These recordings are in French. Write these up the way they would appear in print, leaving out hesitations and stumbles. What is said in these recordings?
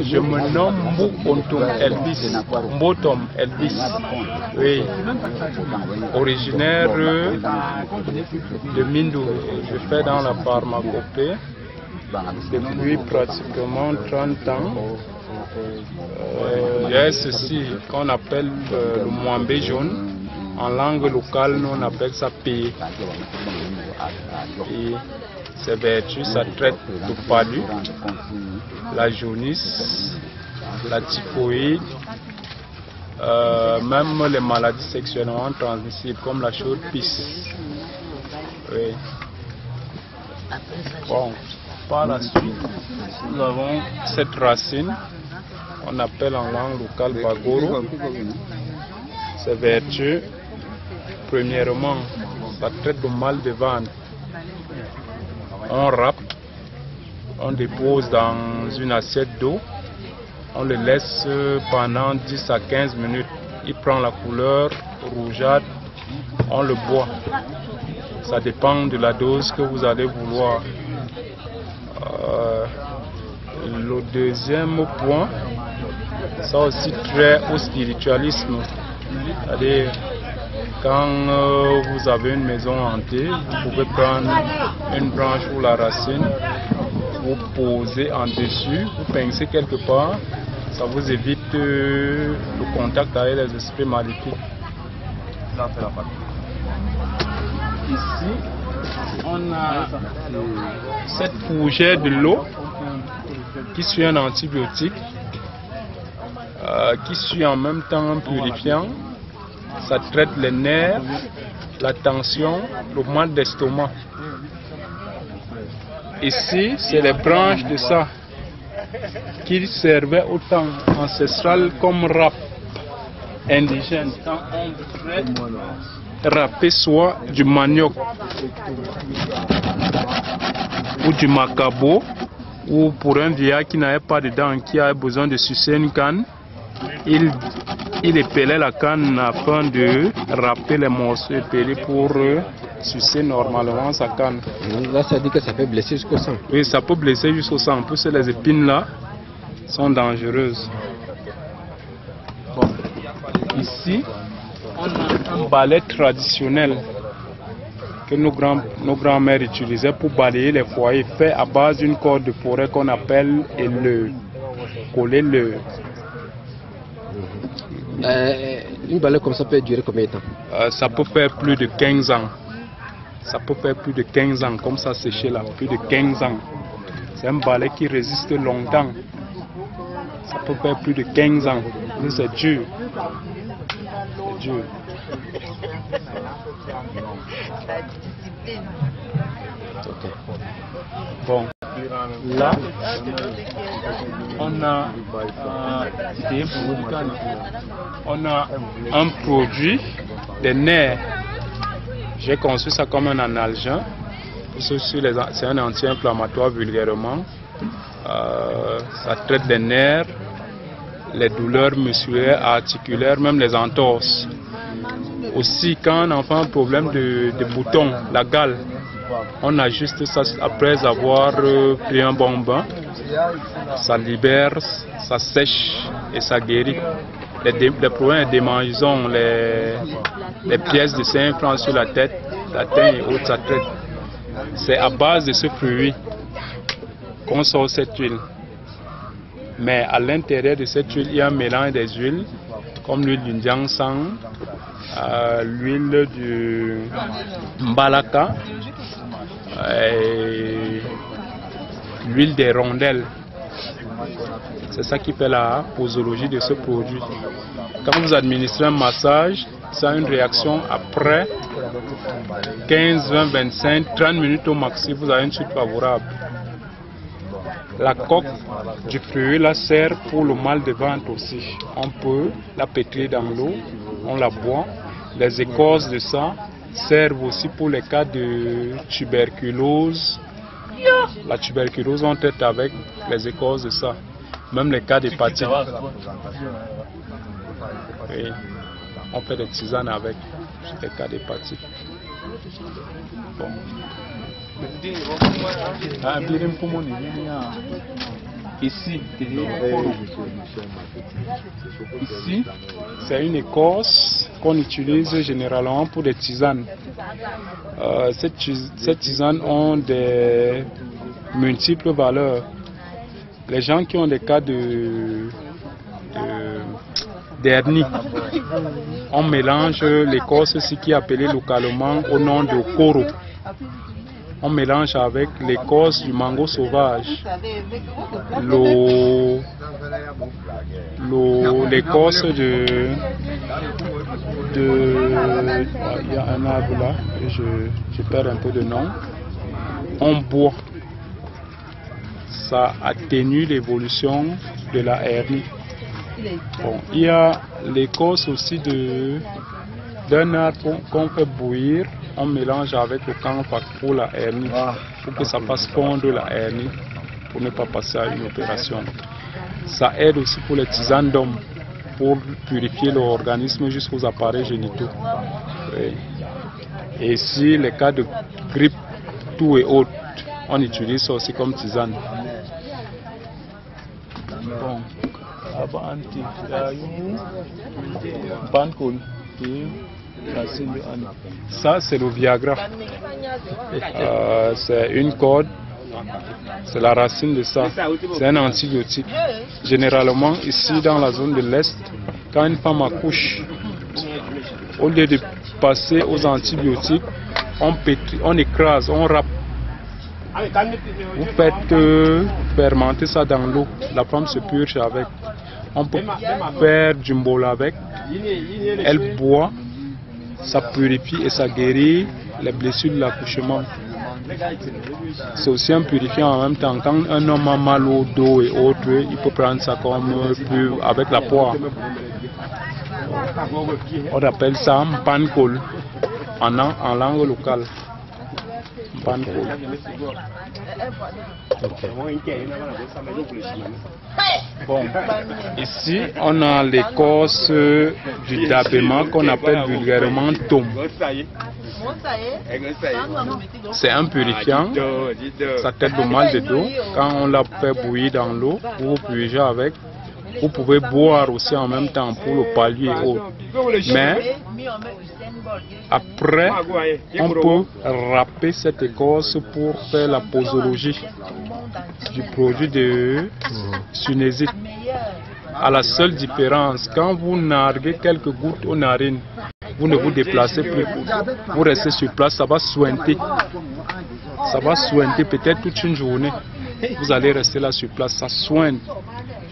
Je me nomme Mbotom Elvis. Oui. Originaire de Mindou. Je fais dans la pharmacopée depuis pratiquement 30 ans. J'ai ceci qu'on appelle le moambé jaune. En langue locale, nous on appelle ça pé. Et ses vertus, ça traite le palu, la jaunisse, la typhoïde, même les maladies sexuellement transmissibles comme la chaude pisse. Oui. Bon, par la suite, nous avons cette racine, on appelle en langue locale bagoro. Ses vertus, premièrement, ça traite le mal de ventre. On râpe, on dépose dans une assiette d'eau, on le laisse pendant 10 à 15 minutes. Il prend la couleur rougeâtre, on le boit. Ça dépend de la dose que vous allez vouloir. Le deuxième point, ça aussi trait au spiritualisme. C'est-à-dire, quand vous avez une maison hantée, vous pouvez prendre une branche ou la racine, vous posez en dessus, vous pincez quelque part, ça vous évite le contact avec les esprits maléfiques. Ici, on a cette fougère de l'eau qui suit un antibiotique, qui suit en même temps un purifiant. Ça traite les nerfs, la tension, le mal d'estomac. Ici, c'est les branches de ça qui servaient au temps ancestral comme râpe indigène. Quand on voudrait râper soit du manioc ou du macabo, ou pour un vieillard qui n'avait pas de dents, qui avait besoin de sucer une canne, il épelait la canne afin de râper les morceaux épelés pour sucer normalement sa canne. Là, ça dit que ça peut blesser jusqu'au sang. Oui, ça peut blesser jusqu'au sang. En plus, les épines là sont dangereuses. Bon. Ici, on a un balai traditionnel que nos grands-mères utilisaient pour balayer les foyers, fait à base d'une corde de forêt qu'on appelle le collet le. Une balai comme ça peut durer combien de temps? Ça peut faire plus de 15 ans. Ça peut faire plus de 15 ans, comme ça séché là, plus de 15 ans. C'est un balai qui résiste longtemps. Ça peut faire plus de 15 ans. C'est dur. C'est dur. Okay. Bon, là, on a un produit des nerfs. J'ai conçu ça comme un analgin. C'est un anti-inflammatoire vulgairement. Ça traite les nerfs, les douleurs musculaires, articulaires, même les entorses. Aussi, quand un enfant a un problème de boutons, la gale, on ajuste ça après avoir pris un bon bain. Ça libère, ça sèche et ça guérit. Les problèmes de démangeaisons, les pièces de 5 francs sur la tête et autres, ça traite. C'est à base de ce fruit qu'on sort cette huile. Mais à l'intérieur de cette huile, il y a un mélange des huiles, comme l'huile du Jiangshan, l'huile du Mbalaka, l'huile des rondelles. C'est ça qui fait la posologie de ce produit. Quand vous administrez un massage, ça a une réaction après 15, 20, 25, 30 minutes au maxi, vous avez une suite favorable. La coque du fruit la sert pour le mal de ventre aussi. On peut la pétrir dans l'eau, on la boit. Les écorces de ça servent aussi pour les cas de tuberculose. La tuberculose, on traite avec les écorces de ça. Même les cas d'hépatite. Oui. On fait des tisanes avec les cas d'hépatite. Bon. Ici, c'est une écorce qu'on utilise généralement pour des tisanes. Ces tisanes ont des multiples valeurs. Les gens qui ont des cas d'hernie, on mélange l'écorce, ce qui est appelé localement au nom de koro. On mélange avec l'écorce du mango sauvage, l'écorce de... Il y a un arbre là, et je perds un peu de nom. On boit. Ça atténue l'évolution de la hernie. Bon, il y a l'écorce aussi d'un arbre qu'on fait bouillir. On mélange avec le camphre pour la hernie, pour que ça fasse fondre la hernie, pour ne pas passer à une opération. Ça aide aussi pour les tisanes d'hommes, pour purifier l'organisme jusqu'aux appareils génitaux. Oui. Et si les cas de grippe, tout et autres, on utilise ça aussi comme tisane. Bon. Ça, c'est le Viagra. C'est une corde, c'est la racine de ça. C'est un antibiotique. Généralement, ici dans la zone de l'Est, quand une femme accouche, au lieu de passer aux antibiotiques, on écrase, on râpe. Vous faites fermenter ça dans l'eau, la femme se purge avec. On peut faire du mbolo avec, elle boit. Ça purifie et ça guérit les blessures de l'accouchement. C'est aussi un purifiant en même temps. Quand un homme a mal au dos et autres, il peut prendre ça comme avec la poire. On appelle ça pankol en langue locale. Pankol. Bon, ici on a l'écorce du dabéma qu'on appelle vulgairement tom. C'est un purifiant, ça traite le mal de dos. Quand on l'a fait bouillir dans l'eau, vous purgez avec. Vous pouvez boire aussi en même temps pour le palier et autres. Mais après, on peut râper cette écorce pour faire la posologie du produit de sunésite. À la seule différence, quand vous narguez quelques gouttes aux narines, vous ne vous déplacez plus. Vous restez sur place, ça va sointer. Ça va sointer peut-être toute une journée. Vous allez rester là sur place, ça soigne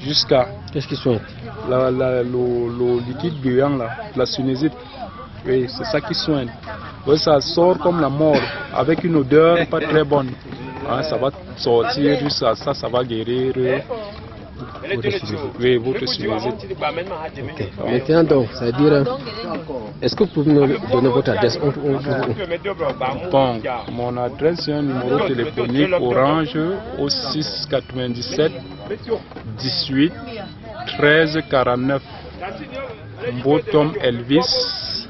jusqu'à... Qu'est-ce qui soigne? Le liquide gluant là, la sunésite. Oui, c'est ça qui soigne. Oui, ça sort comme la mort, avec une odeur pas très bonne. Hein, ça va sortir jusqu'à ça, ça va guérir. Oui, votre sunésite. Okay. Maintenant donc, ça veut dire, est-ce que vous pouvez nous donner votre adresse? Bon, mon adresse, c'est un numéro téléphonique orange au 697 18 13 49. Mbotom Elvis,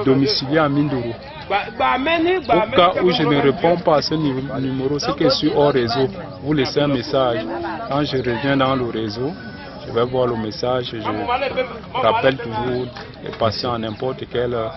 domicilié à Mindoro. Au cas où je ne réponds pas à ce numéro, c'est que je suis hors réseau. Vous laissez un message. Quand je reviens dans le réseau, je vais voir le message et je rappelle toujours les patients à n'importe quelle heure.